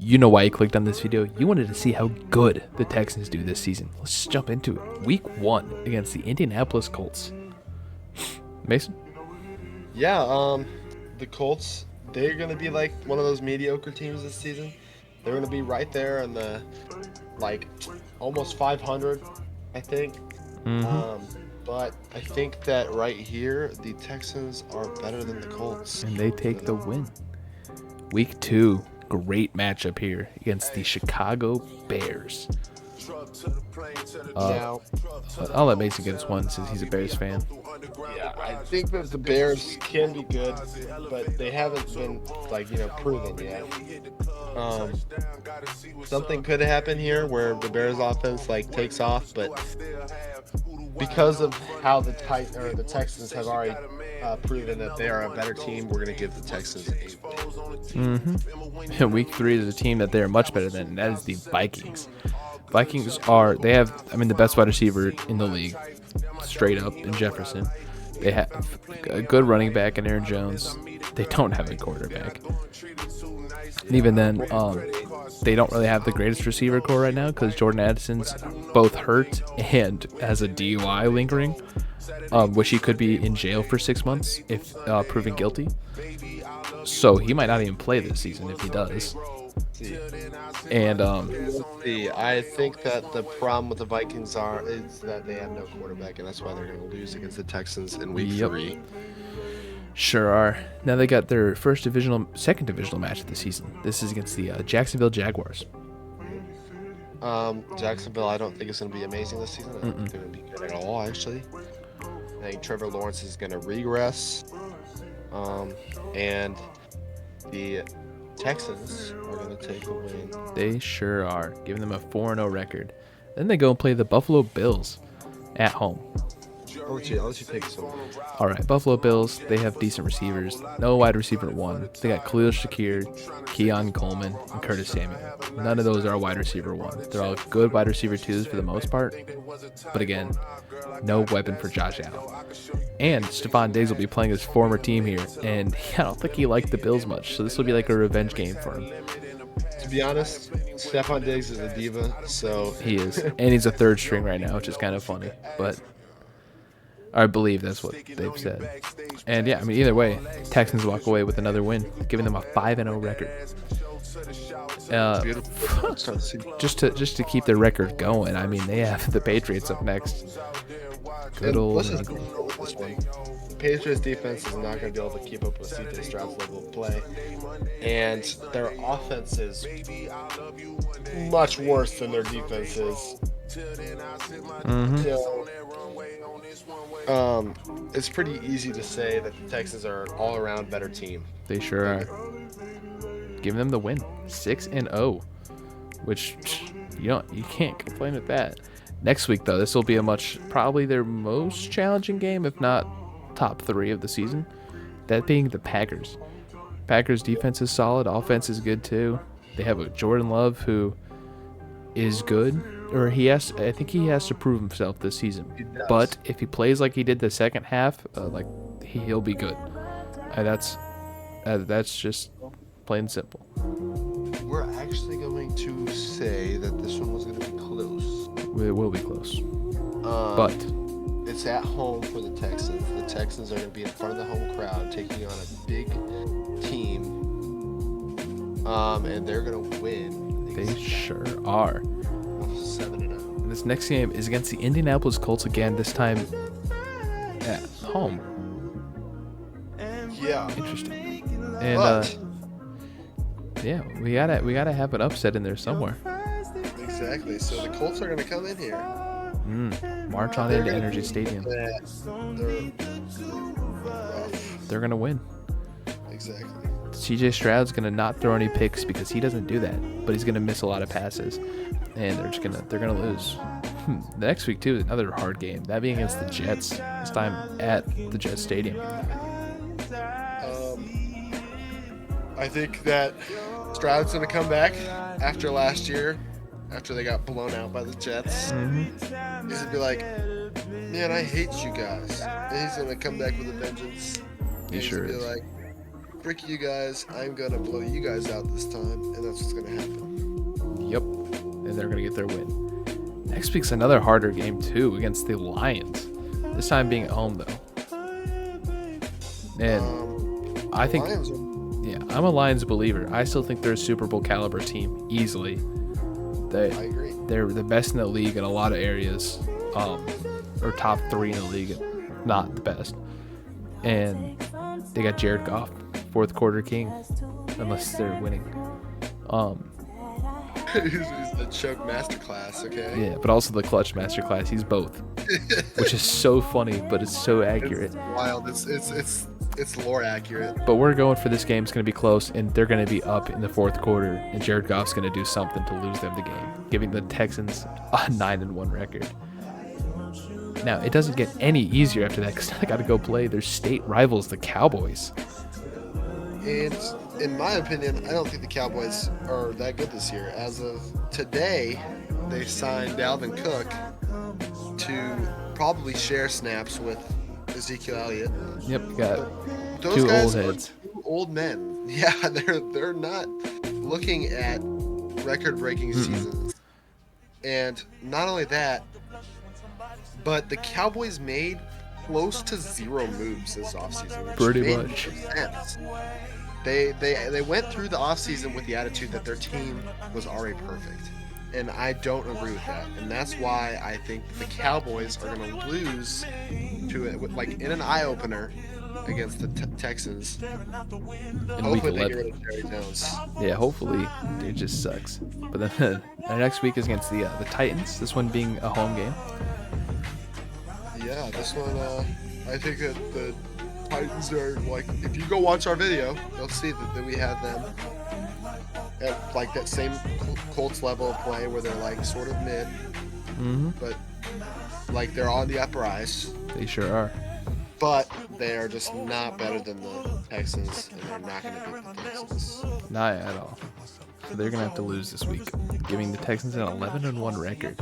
You know why you clicked on this video. You wanted to see how good the Texans do this season. Let's just jump into it. Week 1 against the Indianapolis Colts. Mason? Yeah, the Colts, they're going to be like one of those mediocre teams this season. They're going to be right there in the, almost 500, I think. But I think that right here, the Texans are better than the Colts. And they take the win. Week 2, great matchup here against the Chicago Bears. Now, I'll let Mason get his one since he's a Bears fan. yeah, I think that the Bears can be good, but they haven't been, proven yet. Something could happen here where the Bears offense, takes off, but because of how the Texans have already proven that they are a better team, we're going to give the Texans a win. Week 3 is a team that they're much better than, and that is the Vikings. Vikings have the best wide receiver in the league, straight up, in Jefferson. They have a good running back in Aaron Jones. They don't have a quarterback. And even then, they don't really have the greatest receiver core right now because Jordan Addison's both hurt and has a DUI lingering, which he could be in jail for 6 months if proven guilty. So he might not even play this season if he does. And I think that the problem with the Vikings is that they have no quarterback, and that's why they're going to lose against the Texans in week 3. Sure are. Now they got their second divisional match of the season. This is against the Jacksonville Jaguars. Jacksonville, I don't think it's going to be amazing this season. I don't think they're going to be good at all, actually. I think Trevor Lawrence is going to regress. And the Texans are going to take the win. They sure are, giving them a 4-0 record. Then they go and play the Buffalo Bills at home. I'll let you take this over. All right, Buffalo Bills, they have decent receivers. No wide receiver 1. They got Khalil Shakir, Keon Coleman, and Curtis Samuel. None of those are wide receiver 1. They're all good wide receiver 2s for the most part. But again, no weapon for Josh Allen. And Stephon Diggs will be playing his former team here, and I don't think he liked the Bills much, so this will be like a revenge game for him. To be honest, Stephon Diggs is a diva, so... He is, and he's a third string right now, which is kind of funny, but I believe that's what they've said. And yeah, either way, Texans walk away with another win, giving them a 5-0 record. Just to keep their record going, they have the Patriots up next. Good old let's just go with this one. The Patriots defense is not going to be able to keep up with CJ Stroud's level of play, and their offense is much worse than their defense is. So, it's pretty easy to say that the Texans are an all-around better team. They sure are. Giving them the win, 6-0, which you can't complain with that. Next week, though, this will be probably their most challenging game, if not top 3 of the season. That being the Packers. Packers defense is solid, offense is good too. They have a Jordan Love who is good, or I think he has to prove himself this season. But if he plays like he did the second half, he'll be good. That's just plain and simple. We're actually going to say that this one was going to be close. It will be close. But it's at home for the Texans. The Texans are going to be in front of the home crowd, taking on a big team. And they're going to win. They sure are. 7-0. This next game is against the Indianapolis Colts again, this time at home. Yeah. Interesting. And yeah, we gotta have an upset in there somewhere. Exactly. So the Colts are going to come in here. March on into Energy Stadium. They're going to win. Exactly. CJ Stroud's going to not throw any picks because he doesn't do that, but he's going to miss a lot of passes, and they're going to lose. The next week too is another hard game. That being against the Jets. This time at the Jets Stadium. I think that Stroud's going to come back after last year. After they got blown out by the Jets, he's gonna be like, "Man, I hate you guys." And he's gonna come back with a vengeance. He sure is. Be like, frick you guys, I'm gonna blow you guys out this time, and that's what's gonna happen. Yep. And they're going to get their win. Next week's another harder game, too, against the Lions. This time being at home, though. And I think, yeah, I'm a Lions believer. I still think they're a Super Bowl caliber team, easily. I agree. They're the best in the league in a lot of areas, or top 3 in the league, not the best. And they got Jared Goff, fourth quarter king, unless they're winning. He's the choke masterclass, okay? Yeah, but also the clutch masterclass. He's both, which is so funny, but it's so accurate. It's wild. It's lore accurate. But we're going for this game. It's going to be close, and they're going to be up in the fourth quarter, and Jared Goff's going to do something to lose them the game, giving the Texans a 9-1 record. Now, it doesn't get any easier after that because I got to go play their state rivals, the Cowboys. And in my opinion, I don't think the Cowboys are that good this year. As of today, they signed Dalvin Cook to probably share snaps with Ezekiel Elliott. Yep, you got Those two guys old are heads. two old men. Yeah, they're not looking at record-breaking seasons. And not only that, but the Cowboys made close to 0 moves this offseason. Which Pretty made much. Sense. They went through the offseason with the attitude that their team was already perfect. And I don't agree with that. And that's why I think the Cowboys are going to lose to it, like in an eye-opener against the Texans. In week Hopefully they 11. get rid of Jerry Jones. Yeah, hopefully. It just sucks. But then our next week is against the Titans, this one being a home game. Yeah, this one, I think that the Titans are, like, if you go watch our video, you'll see that we have them at, like, that same Colts level of play where they're, like, sort of mid, but, like, they're on the upper ice. They sure are. But they are just not better than the Texans, and they're not going to beat the Texans. Not at all. So they're going to have to lose this week, giving the Texans an 11-1 record.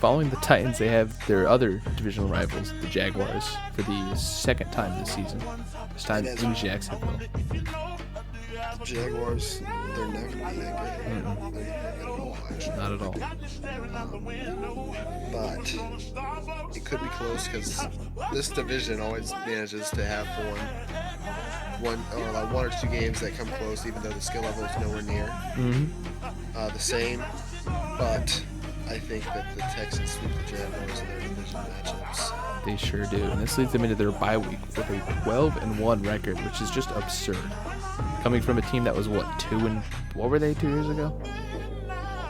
Following the Titans, they have their other divisional rivals, the Jaguars, for the second time this season. This time in Jacksonville. The Jaguars, they're not going to be that good. At all, actually. Not at all. But it could be close because this division always manages to have one or two games that come close, even though the skill level is nowhere near the same. But I think that the Texans sweep the Jaguars in their division matchups. They sure do. And this leads them into their bye week with a 12-1 record, which is just absurd. Coming from a team that was, what were they 2 years ago?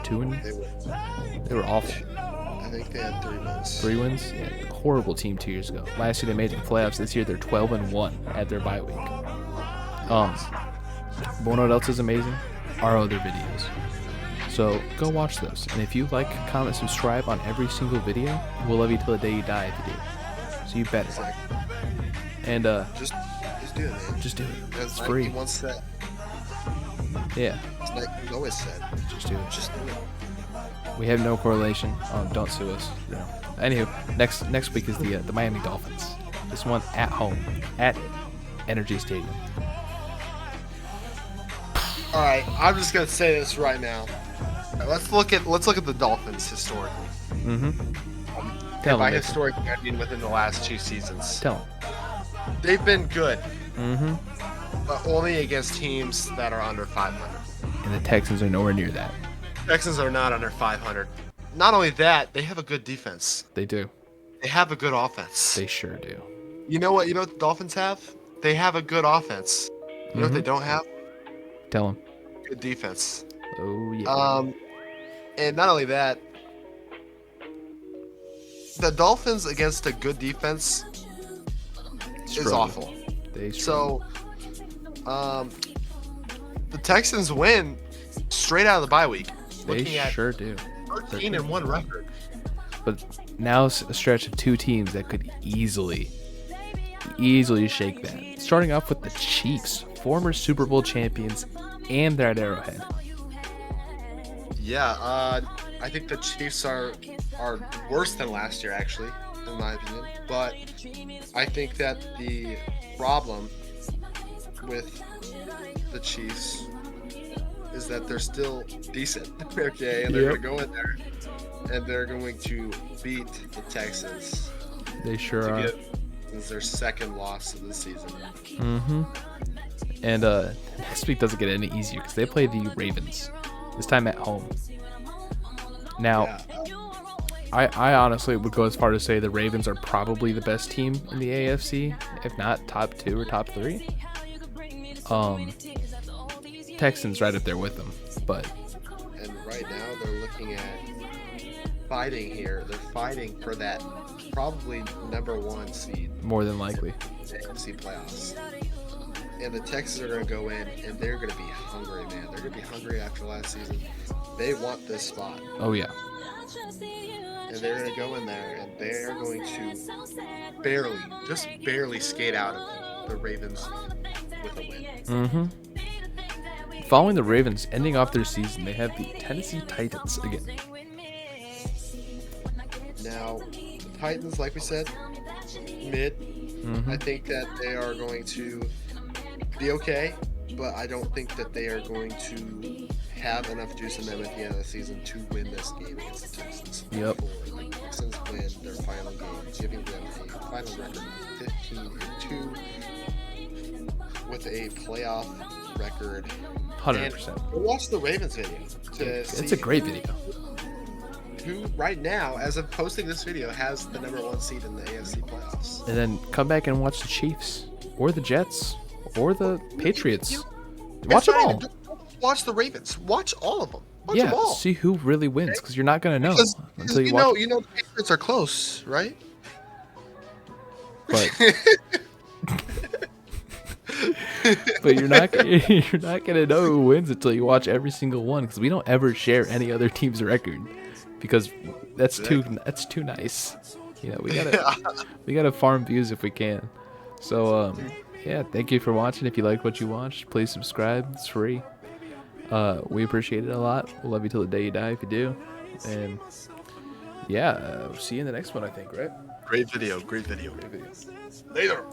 They were awful. I think they had 3 wins. 3 wins? Yeah, horrible team 2 years ago. Last year they made it to the playoffs. This year they're 12-1 at their bye week. But you know what else is amazing? Our other videos. So go watch those. And if you like, comment, subscribe on every single video, we'll love you till the day you die if you do. So you better. Exactly. And just do it, man. just do it. As It's Nike free. once said. Yeah, As Nike always said. just do it. Just do it. We have no correlation. Don't sue us. You know. Anywho, next week is the Miami Dolphins. This one at home at Energy Stadium. All right, I'm just gonna say this right now. Let's look at the Dolphins historically. Tell By them. historically, I mean within the last 2 seasons. Tell them. They've been good, but only against teams that are under 500. And the Texans are nowhere near that. Texans are not under 500. Not only that, they have a good defense. They do. They have a good offense. They sure do. You know what the Dolphins have? They have a good offense. You know what they don't have? Tell them. Good defense. Oh yeah. And not only that, the Dolphins against a good defense is Struggle. awful. They struggle. So, the Texans win straight out of the bye week. They Looking at sure do. 13-1 record. But now it's a stretch of 2 teams that could easily shake that. Starting off with the Chiefs, former Super Bowl champions, and they're at Arrowhead. Yeah, I think the Chiefs are worse than last year, actually, in my opinion. But I think that the problem with the Chiefs is that they're still decent, okay, and they're Yep. going to go in there and they're going to beat the Texans They sure to are. get their second loss of the season. Mm-hmm. And next week doesn't get any easier because they play the Ravens, this time at home. Now, Yeah, I honestly would go as far to say the Ravens are probably the best team in the AFC, if not top 2 or top 3. Texans right up there with them, but and right now they're looking at fighting here. They're fighting for that probably #1 seed more than likely. in the AFC playoffs. And the Texans are going to go in, and they're going to be hungry, man. They're going to be hungry after last season. They want this spot. Oh yeah. And they're going to go in there, and they're going to just barely skate out of the Ravens with a win. Mm-hmm. Following the Ravens ending off their season, they have the Tennessee Titans again. Now, the Titans, like we said, mid. Mm-hmm. I think that they are going to be okay, but I don't think that they are going to have enough juice in them at the end of the season to win this game against the Texans. Yep. The Texans win their final game, giving them a final record of 15-2 with a playoff record. 100%. And watch the Ravens video to It's see a great video. who right now, as of posting this video, has the #1 seed in the AFC playoffs. And then come back and watch the Chiefs or the Jets or the Patriots. Watch them all. Watch the Ravens. Watch all of them. Watch them Yeah, all. see who really wins because you're not gonna know Because until you you know, watch. the Patriots are close, right? But but you're not gonna know who wins until you watch every single one because we don't ever share any other team's record because that's too nice. You know, we gotta farm views if we can. So yeah, thank you for watching. If you like what you watched, please subscribe. It's free. We appreciate it a lot. We'll love you till the day you die if you do. And yeah, see you in the next one, I think, right? Great video. Great video. Later.